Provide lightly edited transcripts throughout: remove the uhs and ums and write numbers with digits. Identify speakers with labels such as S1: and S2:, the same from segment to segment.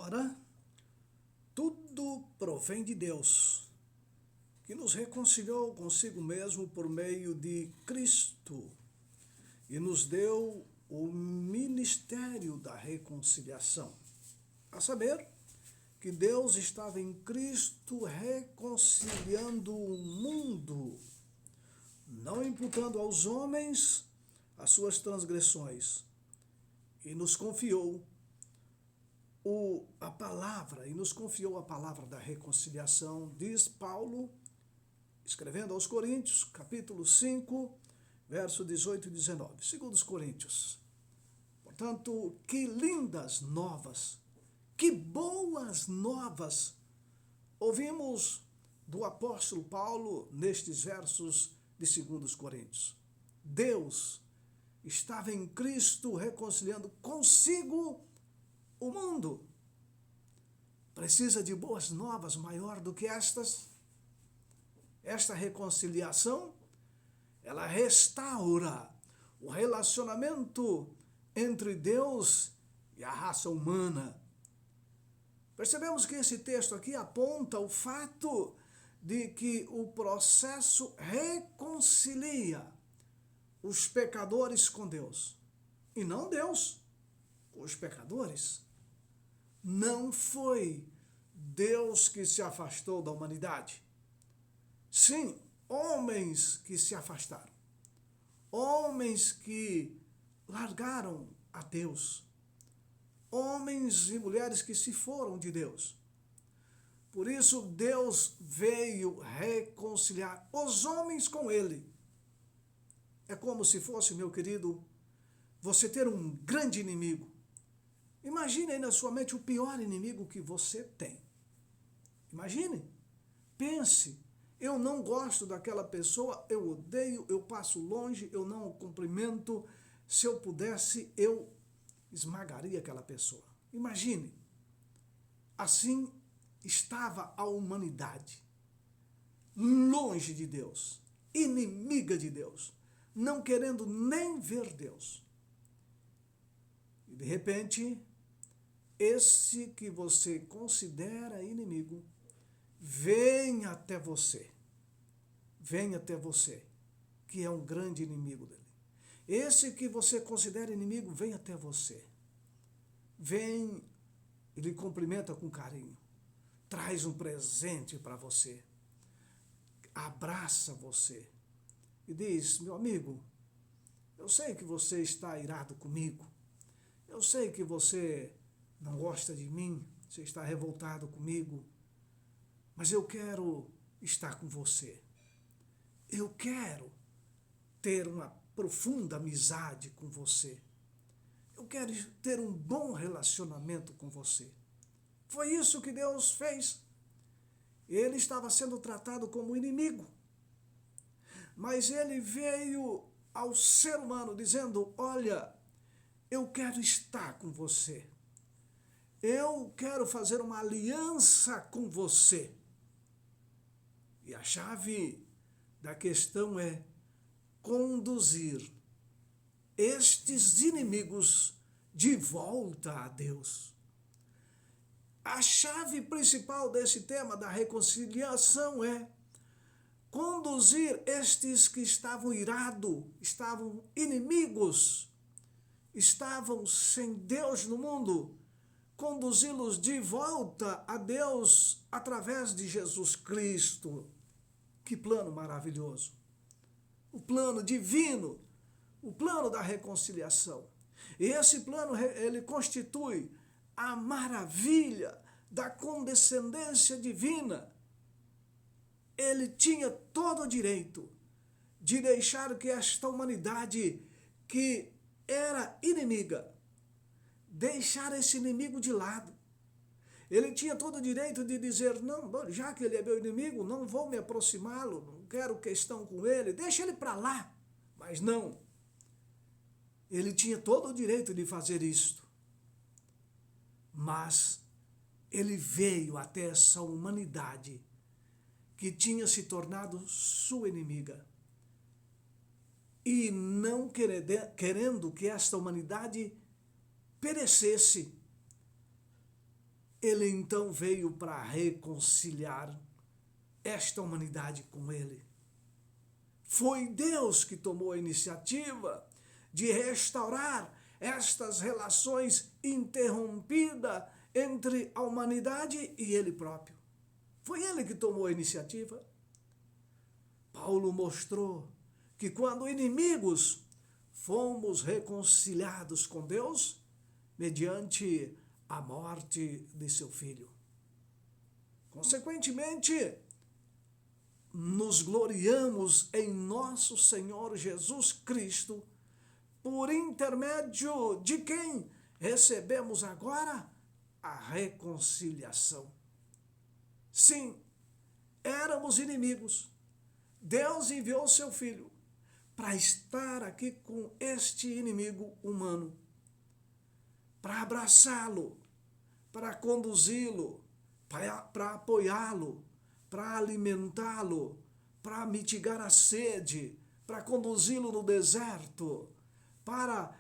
S1: Ora, tudo provém de Deus, que nos reconciliou consigo mesmo por meio de Cristo e nos deu o ministério da reconciliação. A saber, que Deus estava em Cristo reconciliando o mundo, não imputando aos homens as suas transgressões, e nos confiou a palavra da reconciliação, diz Paulo, escrevendo aos Coríntios, capítulo 5, verso 18 e 19. Segundo os Coríntios. Portanto, que lindas novas, que boas novas ouvimos do apóstolo Paulo nestes versos de 2 Coríntios. Deus estava em Cristo reconciliando consigo o mundo. Precisa de boas novas maior do que estas? Esta reconciliação, ela restaura o relacionamento entre Deus e a raça humana. Percebemos que esse texto aqui aponta o fato de que o processo reconcilia os pecadores com Deus, e não Deus com os pecadores. Não foi Deus que se afastou da humanidade. Sim, homens que se afastaram. Homens que largaram a Deus. Homens e mulheres que se foram de Deus. Por isso, Deus veio reconciliar os homens com Ele. É como se fosse, meu querido, você ter um grande inimigo. Imagine aí na sua mente o pior inimigo que você tem. Imagine, pense, eu não gosto daquela pessoa, eu odeio, eu passo longe, eu não o cumprimento. Se eu pudesse, eu esmagaria aquela pessoa. Imagine, assim estava a humanidade, longe de Deus, inimiga de Deus, não querendo nem ver Deus. E de repente, esse que você considera inimigo, vem até você, que é um grande inimigo dele. Esse que você considera inimigo, vem até você. Vem e lhe cumprimenta com carinho. Traz um presente para você. Abraça você. E diz, meu amigo, eu sei que você está irado comigo. Eu sei que você não gosta de mim, você está revoltado comigo, mas eu quero estar com você. Eu quero ter uma profunda amizade com você. Eu quero ter um bom relacionamento com você. Foi isso que Deus fez. Ele estava sendo tratado como inimigo, mas ele veio ao ser humano dizendo, olha, eu quero estar com você. Eu quero fazer uma aliança com você. E a chave da questão é conduzir estes inimigos de volta a Deus. A chave principal desse tema da reconciliação é conduzir estes que estavam irados, estavam inimigos, estavam sem Deus no mundo, conduzi-los de volta a Deus através de Jesus Cristo. Que plano maravilhoso! O plano divino, o plano da reconciliação. E esse plano, ele constitui a maravilha da condescendência divina. Ele tinha todo o direito de deixar que esta humanidade que era inimiga, deixar esse inimigo de lado. Ele tinha todo o direito de dizer, não, já que ele é meu inimigo, não vou me aproximá-lo, não quero questão com ele, deixa ele para lá. Mas não. Ele tinha todo o direito de fazer isto. Mas ele veio até essa humanidade que tinha se tornado sua inimiga. E não querendo que esta humanidade perecesse. ele então veio para reconciliar esta humanidade com ele. Foi Deus que tomou a iniciativa de restaurar estas relações interrompidas entre a humanidade e ele próprio. Foi ele que tomou a iniciativa. Paulo mostrou que quando inimigos, fomos reconciliados com Deus mediante a morte de seu Filho. Consequentemente, nos gloriamos em nosso Senhor Jesus Cristo, por intermédio de quem recebemos agora a reconciliação. Sim, éramos inimigos. Deus enviou seu Filho para estar aqui com este inimigo humano, para abraçá-lo, para conduzi-lo, para apoiá-lo, para alimentá-lo, para mitigar a sede, para conduzi-lo no deserto, para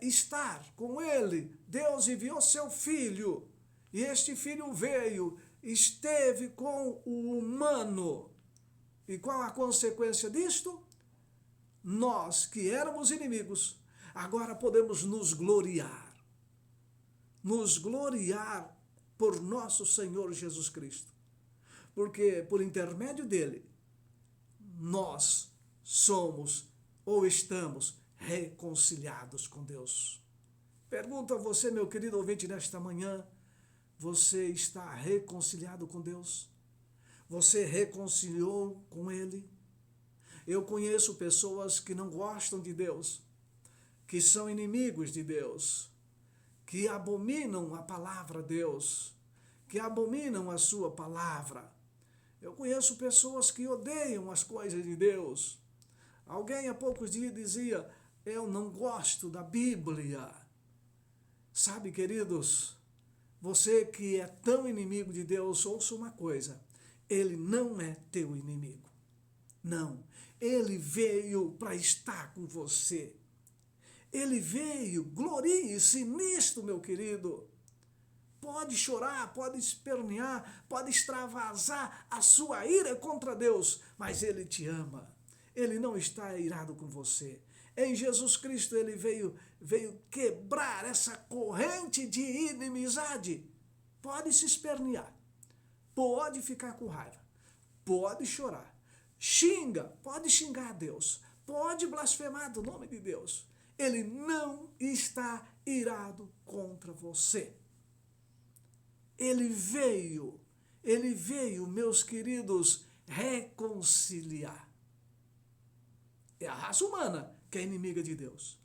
S1: estar com ele. Deus enviou seu Filho, e este Filho veio, esteve com o humano. E qual a consequência disto? Nós, que éramos inimigos, agora podemos nos gloriar por nosso Senhor Jesus Cristo. Porque por intermédio dele, nós somos ou estamos reconciliados com Deus. Pergunto a você, meu querido ouvinte, nesta manhã, você está reconciliado com Deus? Você reconciliou com ele? Eu conheço pessoas que não gostam de Deus, que são inimigos de Deus, que abominam a palavra de Deus, que abominam a sua palavra. Eu conheço pessoas que odeiam as coisas de Deus. Alguém há poucos dias dizia, eu não gosto da Bíblia. Sabe, queridos, você que é tão inimigo de Deus, ouça uma coisa, ele não é teu inimigo. Não, ele veio para estar com você. Ele veio, glorie-se nisto, meu querido. Pode chorar, pode espernear, pode extravasar a sua ira contra Deus, mas ele te ama. Ele não está irado com você. Em Jesus Cristo ele veio quebrar essa corrente de inimizade. Pode se espernear, pode ficar com raiva, pode chorar, pode xingar a Deus, pode blasfemar do nome de Deus. Ele não está irado contra você. Ele veio, meus queridos, reconciliar. É a raça humana que é inimiga de Deus.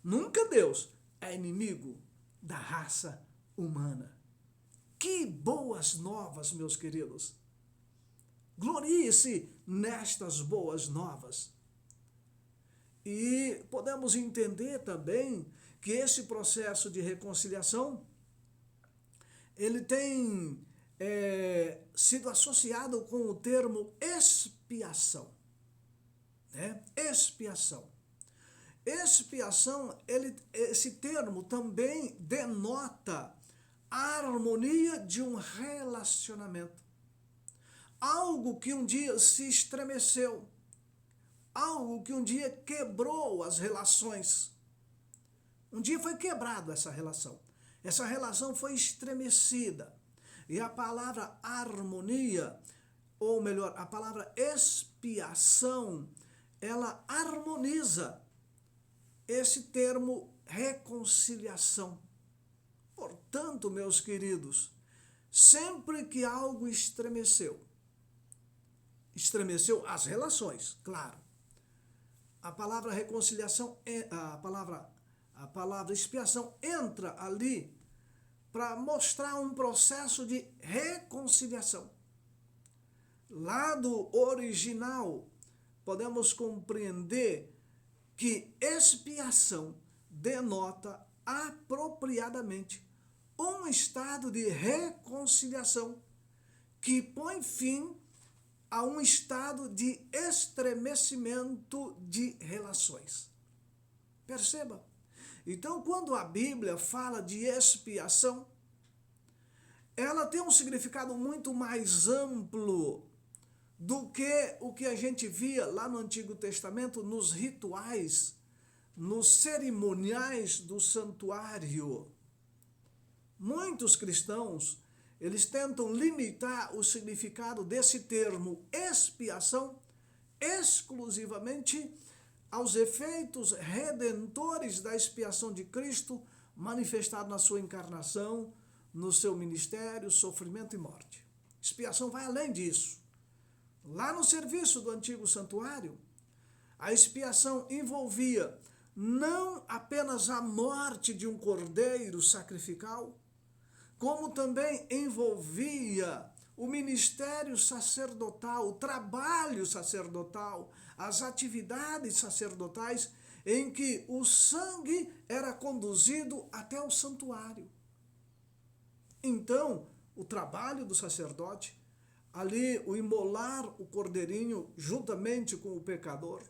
S1: Nunca Deus é inimigo da raça humana. Que boas novas, meus queridos. Glorie-se nestas boas novas. E podemos entender também que esse processo de reconciliação ele tem sido associado com o termo expiação. Né? Expiação. Expiação, esse termo também denota a harmonia de um relacionamento. Algo que um dia se estremeceu. Algo que um dia quebrou as relações. Um dia foi quebrada essa relação. Essa relação foi estremecida. E a palavra harmonia, ou melhor, a palavra expiação, ela harmoniza esse termo reconciliação. Portanto, meus queridos, sempre que algo estremeceu as relações, claro. A palavra reconciliação, a palavra expiação entra ali para mostrar um processo de reconciliação. Lá do original, podemos compreender que expiação denota apropriadamente um estado de reconciliação que põe fim a um estado de estremecimento de relações. Perceba? Então, quando a Bíblia fala de expiação, ela tem um significado muito mais amplo do que o que a gente via lá no Antigo Testamento, nos rituais, nos cerimoniais do santuário. Muitos cristãos, eles tentam limitar o significado desse termo expiação exclusivamente aos efeitos redentores da expiação de Cristo, manifestado na sua encarnação, no seu ministério, sofrimento e morte. Expiação vai além disso. Lá no serviço do antigo santuário, a expiação envolvia não apenas a morte de um cordeiro sacrificial, como também envolvia o ministério sacerdotal, o trabalho sacerdotal, as atividades sacerdotais em que o sangue era conduzido até o santuário. Então, o trabalho do sacerdote, ali o imolar o cordeirinho juntamente com o pecador,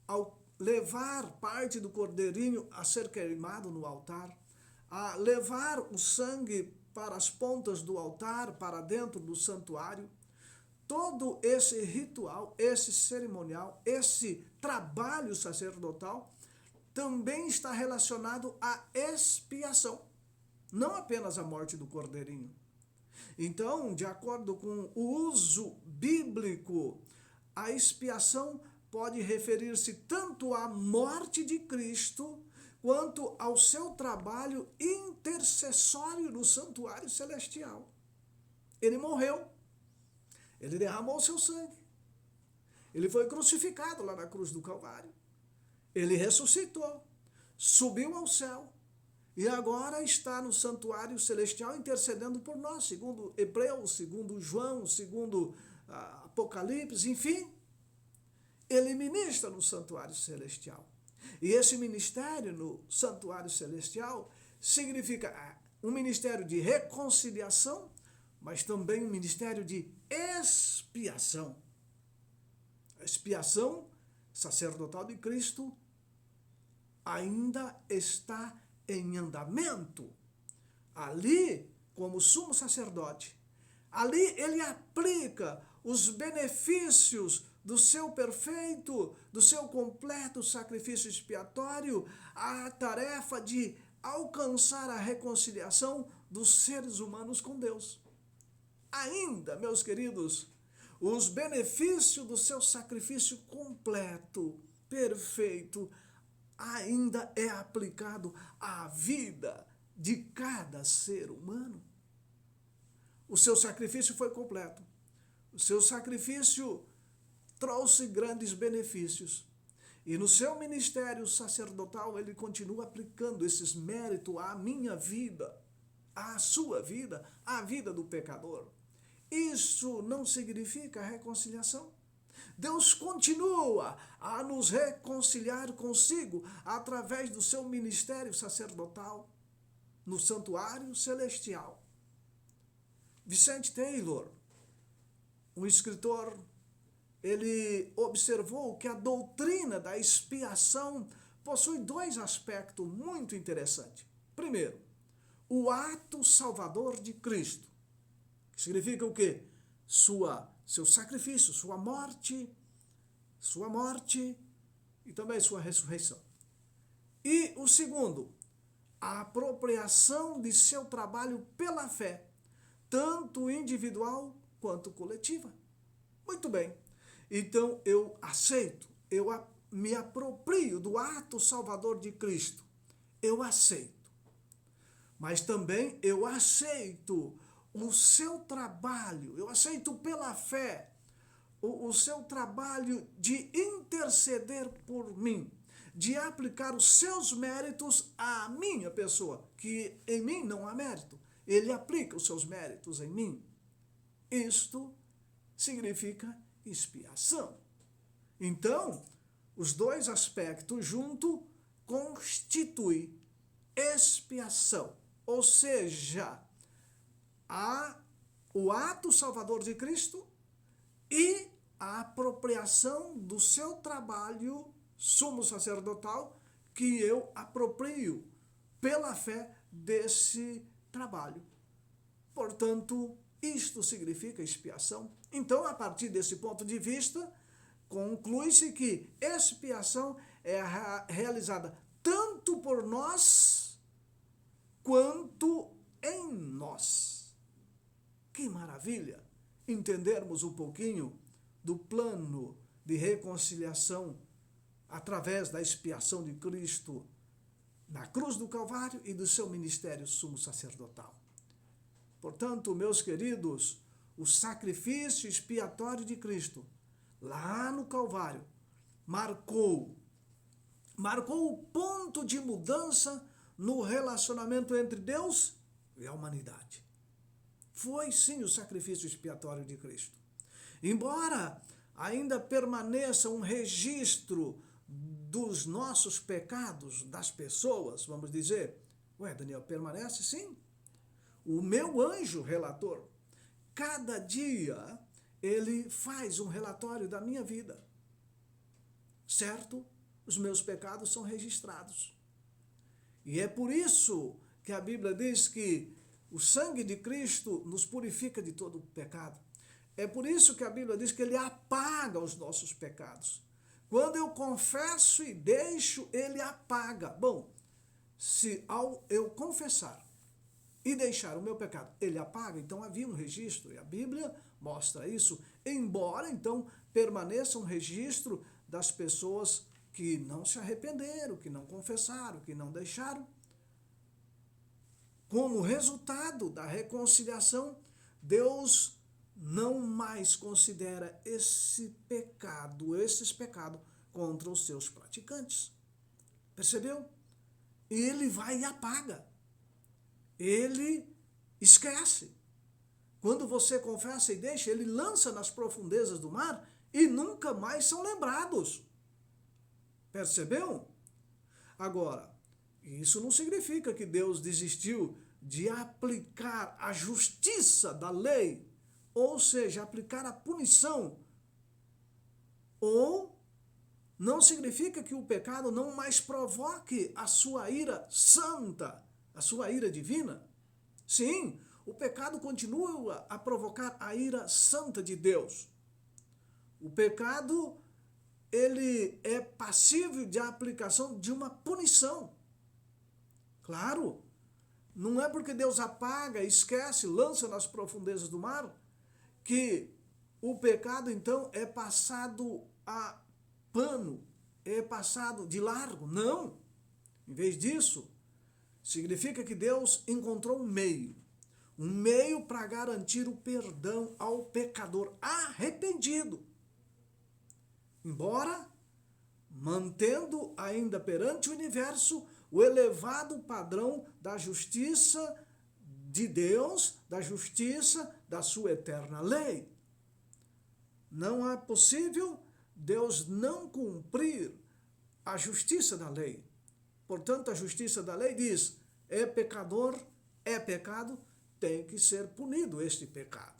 S1: ao levar parte do cordeirinho a ser queimado no altar, a levar o sangue para as pontas do altar, para dentro do santuário, todo esse ritual, esse cerimonial, esse trabalho sacerdotal também está relacionado à expiação, não apenas a morte do cordeirinho. Então, de acordo com o uso bíblico, a expiação pode referir-se tanto à morte de Cristo quanto ao seu trabalho intercessório no santuário celestial. Ele morreu, ele derramou seu sangue, ele foi crucificado lá na cruz do Calvário, ele ressuscitou, subiu ao céu e agora está no santuário celestial intercedendo por nós, segundo Hebreus, segundo João, segundo Apocalipse, enfim. Ele ministra no santuário celestial. E esse ministério no santuário celestial significa um ministério de reconciliação, mas também um ministério de expiação. A expiação sacerdotal de Cristo ainda está em andamento. Ali, como sumo sacerdote, ali ele aplica os benefícios do seu perfeito, do seu completo sacrifício expiatório, à tarefa de alcançar a reconciliação dos seres humanos com Deus. Ainda, meus queridos, os benefícios do seu sacrifício completo, perfeito, ainda é aplicado à vida de cada ser humano. O seu sacrifício foi completo. O seu sacrifício trouxe grandes benefícios. E no seu ministério sacerdotal, ele continua aplicando esses méritos à minha vida, à sua vida, à vida do pecador. Isso não significa reconciliação. Deus continua a nos reconciliar consigo através do seu ministério sacerdotal no santuário celestial. Vicente Taylor, um escritor, ele observou que a doutrina da expiação possui dois aspectos muito interessantes. Primeiro, o ato salvador de Cristo, que significa o quê? Seu sacrifício, sua morte e também sua ressurreição. E o segundo, a apropriação de seu trabalho pela fé, tanto individual quanto coletiva. Muito bem, então eu aceito, me aproprio do ato salvador de Cristo, eu aceito. Mas também eu aceito o seu trabalho, eu aceito pela fé o seu trabalho de interceder por mim, de aplicar os seus méritos à minha pessoa, que em mim não há mérito. Ele aplica os seus méritos em mim. Isto significa expiação. Então, os dois aspectos juntos constituem expiação, ou seja, o ato salvador de Cristo e a apropriação do seu trabalho sumo sacerdotal, que eu aproprio pela fé desse trabalho. Portanto, isto significa expiação. Então, a partir desse ponto de vista, conclui-se que expiação é realizada tanto por nós quanto em nós. Que maravilha entendermos um pouquinho do plano de reconciliação através da expiação de Cristo na cruz do Calvário e do seu ministério sumo sacerdotal. Portanto, meus queridos, o sacrifício expiatório de Cristo, lá no Calvário, marcou o ponto de mudança no relacionamento entre Deus e a humanidade. Foi sim o sacrifício expiatório de Cristo. Embora ainda permaneça um registro dos nossos pecados, das pessoas, vamos dizer, Daniel, permanece sim. O meu anjo relator, cada dia ele faz um relatório da minha vida. Certo? Os meus pecados são registrados. E é por isso que a Bíblia diz que o sangue de Cristo nos purifica de todo pecado. É por isso que a Bíblia diz que ele apaga os nossos pecados. Quando eu confesso e deixo, ele apaga. Bom, se ao eu confessar e deixar o meu pecado, ele apaga, então havia um registro, e a Bíblia mostra isso, embora então permaneça um registro das pessoas que não se arrependeram, que não confessaram, que não deixaram. Como resultado da reconciliação, Deus não mais considera esses pecados contra os seus praticantes. Percebeu? Ele vai e apaga. Ele esquece. Quando você confessa e deixa, ele lança nas profundezas do mar e nunca mais são lembrados. Percebeu? Agora, isso não significa que Deus desistiu de aplicar a justiça da lei, ou seja, aplicar a punição. Ou não significa que o pecado não mais provoque a sua ira santa, a sua ira divina. Sim, o pecado continua a provocar a ira santa de Deus. O pecado, ele é passível de aplicação de uma punição. Claro, não é porque Deus apaga, esquece, lança nas profundezas do mar, que o pecado, então, é passado a pano, é passado de largo. Não. Em vez disso, significa que Deus encontrou um meio para garantir o perdão ao pecador arrependido. Embora mantendo ainda perante o universo o elevado padrão da justiça de Deus, da justiça da sua eterna lei. Não é possível Deus não cumprir a justiça da lei. Portanto, a justiça da lei diz, é pecador, é pecado, tem que ser punido este pecado.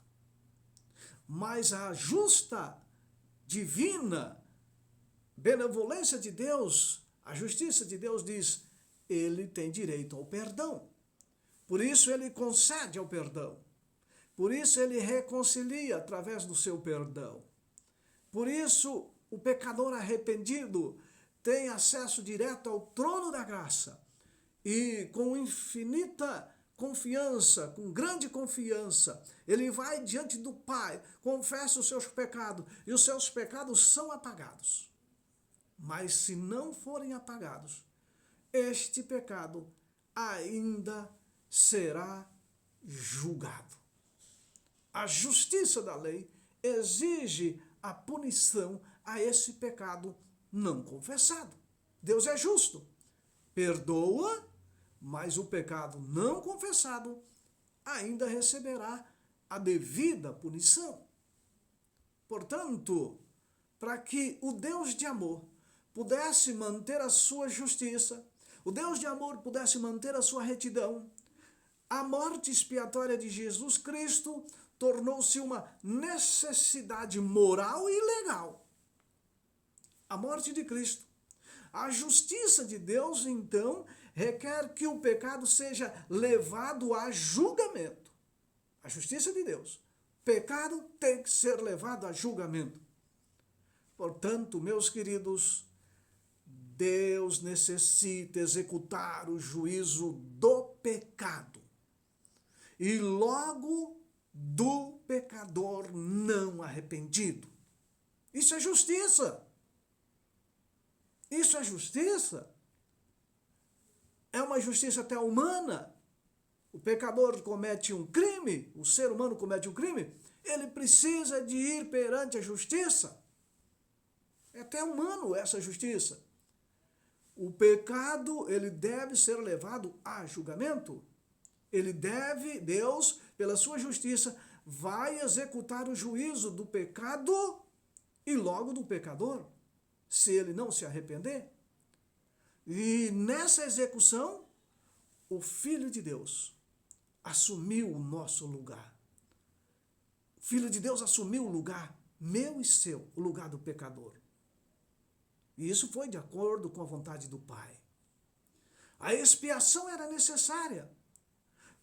S1: Mas a justa, divina benevolência de Deus, a justiça de Deus diz, ele tem direito ao perdão. Por isso ele concede ao perdão. Por isso ele reconcilia através do seu perdão. Por isso o pecador arrependido tem acesso direto ao trono da graça. E com infinita confiança, com grande confiança, ele vai diante do Pai, confessa os seus pecados, e os seus pecados são apagados. Mas se não forem apagados, este pecado ainda será julgado. A justiça da lei exige a punição a esse pecado não confessado. Deus é justo, perdoa, mas o pecado não confessado ainda receberá a devida punição. Portanto, para que o Deus de amor pudesse manter a sua justiça, o Deus de amor pudesse manter a sua retidão, a morte expiatória de Jesus Cristo tornou-se uma necessidade moral e legal. A morte de Cristo. A justiça de Deus, então, requer que o pecado seja levado a julgamento. a justiça de Deus. Pecado tem que ser levado a julgamento. Portanto, meus queridos, Deus necessita executar o juízo do pecado. E logo do pecador não arrependido. Isso é justiça. Isso é justiça. É uma justiça até humana. O pecador comete um crime, o ser humano comete um crime, ele precisa de ir perante a justiça. É até humano essa justiça. O pecado, ele deve ser levado a julgamento. Deus, pela sua justiça, vai executar o juízo do pecado e logo do pecador, se ele não se arrepender. E nessa execução, o Filho de Deus assumiu o nosso lugar. O Filho de Deus assumiu o lugar meu e seu, o lugar do pecador. E isso foi de acordo com a vontade do Pai. A expiação era necessária,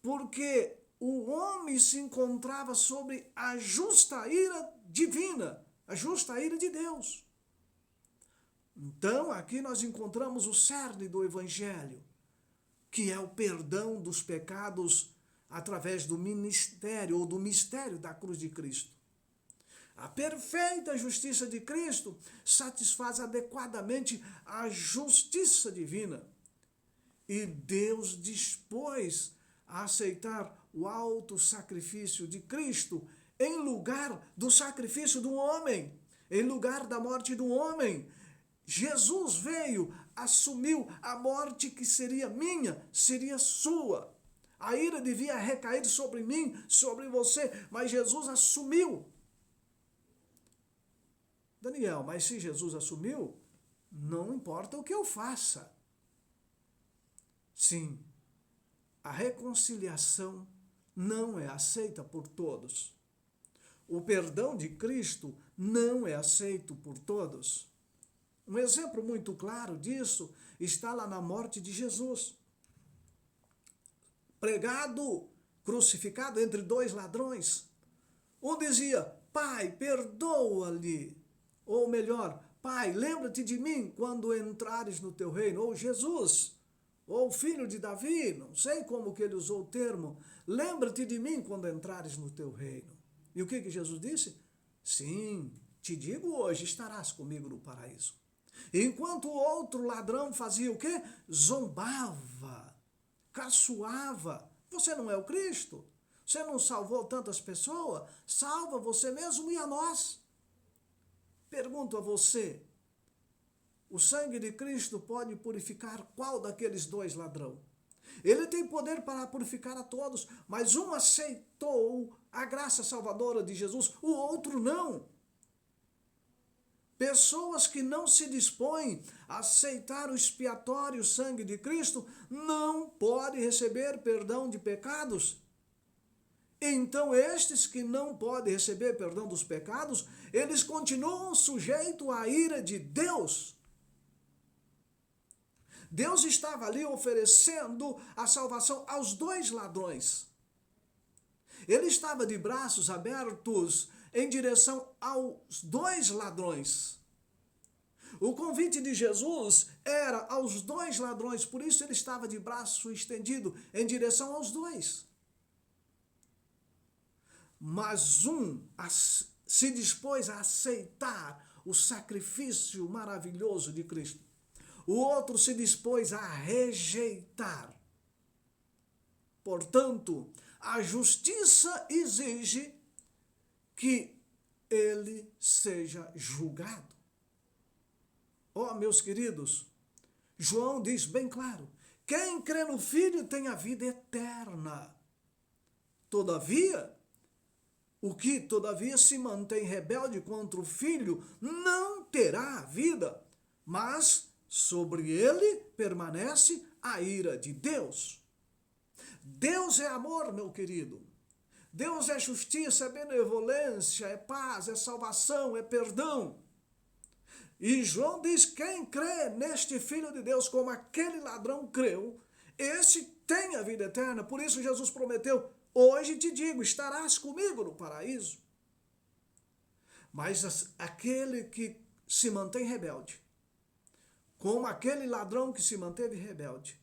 S1: porque o homem se encontrava sobre a justa ira divina, a justa ira de Deus. Então, aqui nós encontramos o cerne do Evangelho, que é o perdão dos pecados através do ministério ou do mistério da cruz de Cristo. A perfeita justiça de Cristo satisfaz adequadamente a justiça divina. E Deus dispôs a aceitar o alto sacrifício de Cristo em lugar do sacrifício do homem, em lugar da morte do homem. Jesus veio, assumiu a morte que seria minha, seria sua. A ira devia recair sobre mim, sobre você, mas Jesus assumiu. Daniel, mas se Jesus assumiu, não importa o que eu faça. Sim, a reconciliação não é aceita por todos. O perdão de Cristo não é aceito por todos. Um exemplo muito claro disso está lá na morte de Jesus. Pregado, crucificado entre dois ladrões. Um dizia, Pai, perdoa-lhe. Ou melhor, Pai, lembra-te de mim quando entrares no teu reino. Ou Jesus, ou filho de Davi, não sei como que ele usou o termo. Lembra-te de mim quando entrares no teu reino. E o que Jesus disse? Sim, te digo hoje, estarás comigo no paraíso. Enquanto o outro ladrão fazia o quê? Zombava, caçoava. Você não é o Cristo? Você não salvou tantas pessoas? Salva você mesmo e a nós. Pergunto a você, o sangue de Cristo pode purificar qual daqueles dois ladrões? Ele tem poder para purificar a todos, mas um aceitou a graça salvadora de Jesus, o outro não. Pessoas que não se dispõem a aceitar o expiatório sangue de Cristo não podem receber perdão de pecados. Então, estes que não podem receber perdão dos pecados, eles continuam sujeitos à ira de Deus. Deus estava ali oferecendo a salvação aos dois ladrões. Ele estava de braços abertos em direção aos dois ladrões. O convite de Jesus era aos dois ladrões, por isso ele estava de braço estendido em direção aos dois. Mas um se dispôs a aceitar o sacrifício maravilhoso de Cristo. O outro se dispôs a rejeitar. Portanto, a justiça exige que ele seja julgado. Ó, meus queridos, João diz bem claro, quem crê no Filho tem a vida eterna. Todavia, o que todavia se mantém rebelde contra o Filho não terá a vida, mas sobre ele permanece a ira de Deus. Deus é amor, meu querido. Deus é justiça, é benevolência, é paz, é salvação, é perdão. E João diz, quem crê neste Filho de Deus como aquele ladrão creu, esse tem a vida eterna. Por isso Jesus prometeu, Hoje te digo, estarás comigo no paraíso. Mas aquele que se mantém rebelde, como aquele ladrão que se manteve rebelde,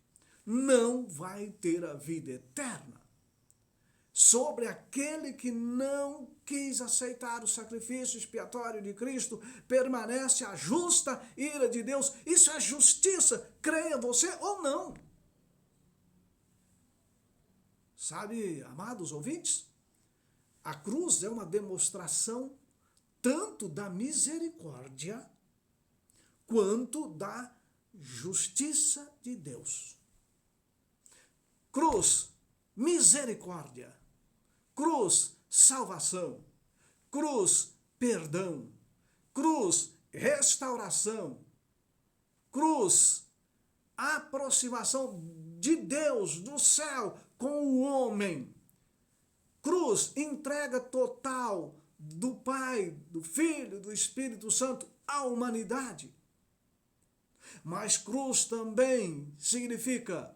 S1: não vai ter a vida eterna. Sobre aquele que não quis aceitar o sacrifício expiatório de Cristo, permanece a justa ira de Deus. Isso é justiça, creia você ou não. Sabe, amados ouvintes, a cruz é uma demonstração tanto da misericórdia quanto da justiça de Deus. Cruz, misericórdia. Cruz, salvação. Cruz, perdão. Cruz, restauração. Cruz, aproximação de Deus, do céu, com o homem. Cruz, entrega total do Pai, do Filho, do Espírito Santo à humanidade. Mas cruz também significa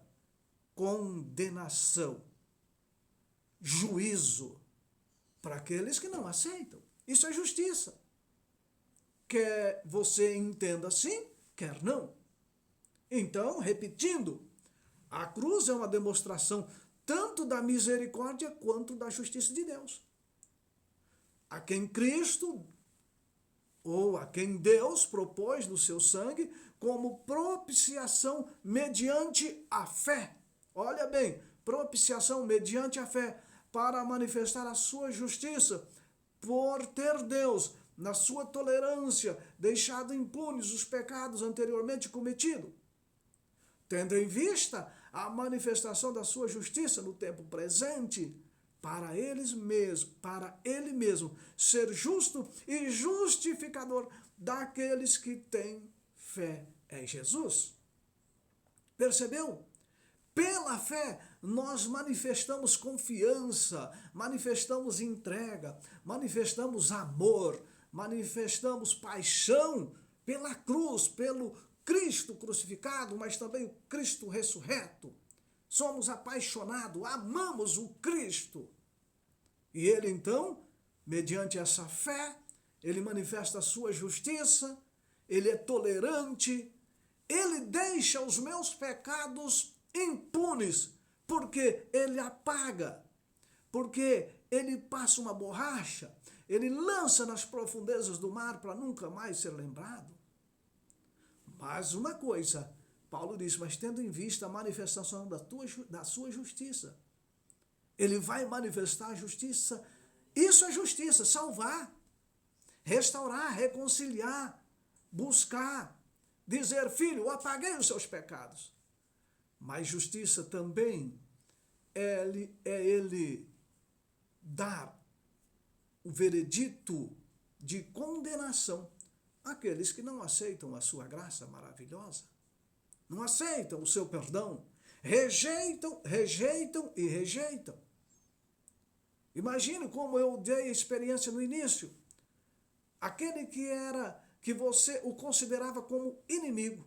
S1: condenação, juízo para aqueles que não aceitam. Isso é justiça. Quer você entenda assim, quer não. Então, repetindo, a cruz é uma demonstração tanto da misericórdia quanto da justiça de Deus. A quem Cristo, ou a quem Deus propôs no seu sangue, como propiciação mediante a fé. Olha bem, propiciação mediante a fé, para manifestar a sua justiça, por ter Deus, na sua tolerância, deixado impunes os pecados anteriormente cometidos, tendo em vista a manifestação da sua justiça no tempo presente, para ele mesmo ser justo e justificador daqueles que têm fé em Jesus. Percebeu? Pela fé, nós manifestamos confiança, manifestamos entrega, manifestamos amor, manifestamos paixão pela cruz, pelo Cristo crucificado, mas também o Cristo ressurreto. Somos apaixonados, amamos o Cristo. E ele então, mediante essa fé, ele manifesta a sua justiça, ele é tolerante, ele deixa os meus pecados impunes, porque ele apaga, porque ele passa uma borracha, ele lança nas profundezas do mar para nunca mais ser lembrado. Mas uma coisa, Paulo diz, mas tendo em vista a manifestação da sua justiça, ele vai manifestar a justiça. Isso é justiça, salvar, restaurar, reconciliar, buscar, dizer, filho, eu apaguei os seus pecados. Mas justiça também é ele dar o veredito de condenação àqueles que não aceitam a sua graça maravilhosa, não aceitam o seu perdão, rejeitam e rejeitam. Imagine como eu dei a experiência no início. Aquele que você o considerava como inimigo.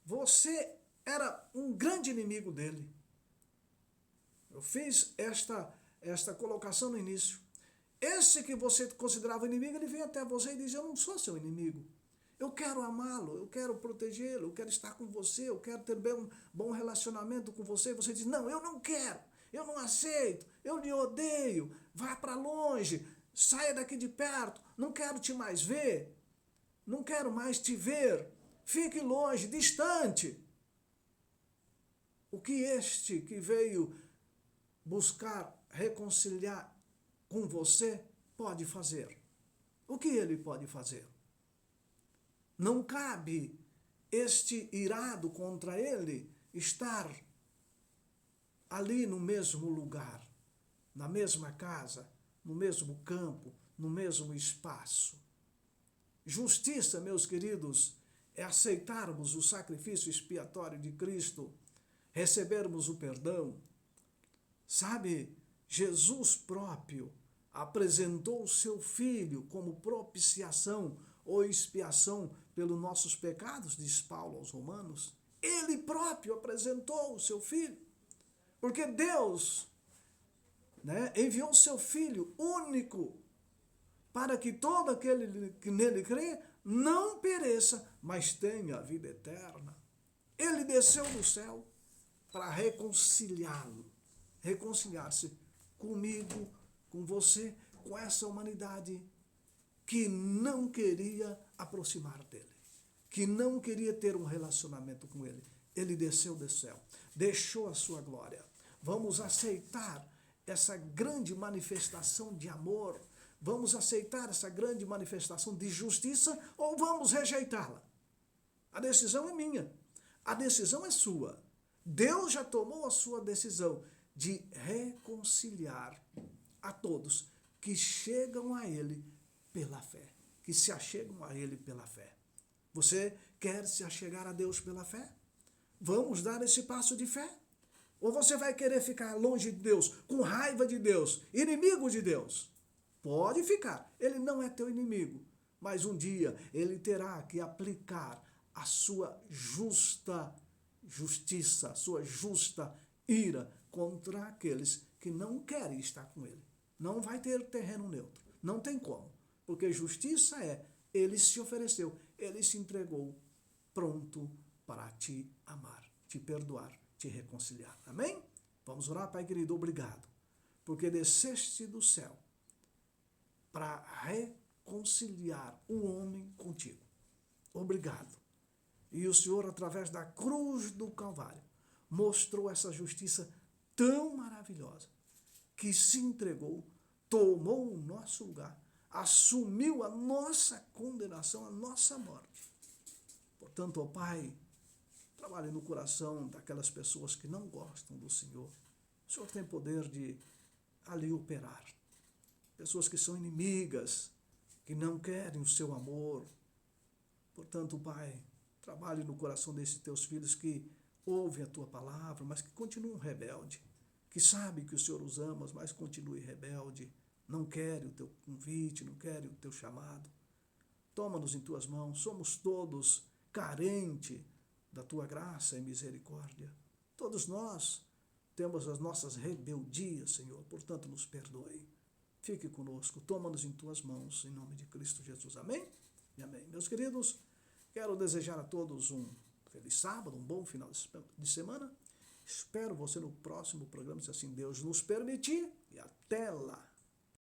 S1: Você era um grande inimigo dele. Eu fiz esta colocação no início. Esse que você considerava inimigo, ele vem até você e diz, eu não sou seu inimigo. Eu quero amá-lo, eu quero protegê-lo, eu quero estar com você, eu quero ter um bom relacionamento com você. Você diz, não, eu não quero, eu não aceito, eu lhe odeio, vá para longe, saia daqui de perto, não quero te mais ver, não quero mais te ver, fique longe, distante. O que este que veio buscar reconciliar com você pode fazer? O que ele pode fazer? Não cabe este irado contra ele estar ali no mesmo lugar, na mesma casa, no mesmo campo, no mesmo espaço. Justiça, meus queridos, é aceitarmos o sacrifício expiatório de Cristo, recebermos o perdão. Sabe, Jesus próprio apresentou o seu Filho como propiciação ou expiação pelos nossos pecados, diz Paulo aos Romanos. Ele próprio apresentou o seu Filho. Porque Deus né, enviou seu Filho único para que todo aquele que nele crê não pereça, mas tenha a vida eterna. Ele desceu do céu para reconciliar-se comigo, com você, com essa humanidade que não queria aproximar dele, que não queria ter um relacionamento com ele. Ele desceu do céu, deixou a sua glória. Vamos aceitar essa grande manifestação de amor, vamos aceitar essa grande manifestação de justiça ou vamos rejeitá-la? A decisão é minha, a decisão é sua. Deus já tomou a sua decisão de reconciliar a todos que chegam a Ele pela fé, que se achegam a Ele pela fé. Você quer se achegar a Deus pela fé? Vamos dar esse passo de fé? Ou você vai querer ficar longe de Deus, com raiva de Deus, inimigo de Deus? Pode ficar, Ele não é teu inimigo, mas um dia Ele terá que aplicar a sua justiça, a sua justa ira contra aqueles que não querem estar com Ele. Não vai ter terreno neutro, não tem como, porque justiça é, Ele se ofereceu, Ele se entregou pronto para te amar, te perdoar, te reconciliar. Amém? Vamos orar, Pai querido, obrigado, porque desceste do céu para reconciliar o homem contigo. Obrigado. E o Senhor, através da cruz do Calvário, mostrou essa justiça tão maravilhosa, que se entregou, tomou o nosso lugar, assumiu a nossa condenação, a nossa morte. Portanto, ó Pai, trabalhe no coração daquelas pessoas que não gostam do Senhor. O Senhor tem poder de ali operar. Pessoas que são inimigas, que não querem o seu amor. Portanto, Pai, trabalhe no coração desses teus filhos que ouvem a tua palavra, mas que continuam rebelde, que sabem que o Senhor os ama, mas continuem rebelde, não querem o teu convite, não querem o teu chamado. Toma-nos em tuas mãos, somos todos carentes da tua graça e misericórdia. Todos nós temos as nossas rebeldias, Senhor, portanto nos perdoe. Fique conosco, toma-nos em tuas mãos, em nome de Cristo Jesus. Amém? E amém. Meus queridos, quero desejar a todos um feliz sábado, um bom final de semana. Espero você no próximo programa, se assim Deus nos permitir. E até lá!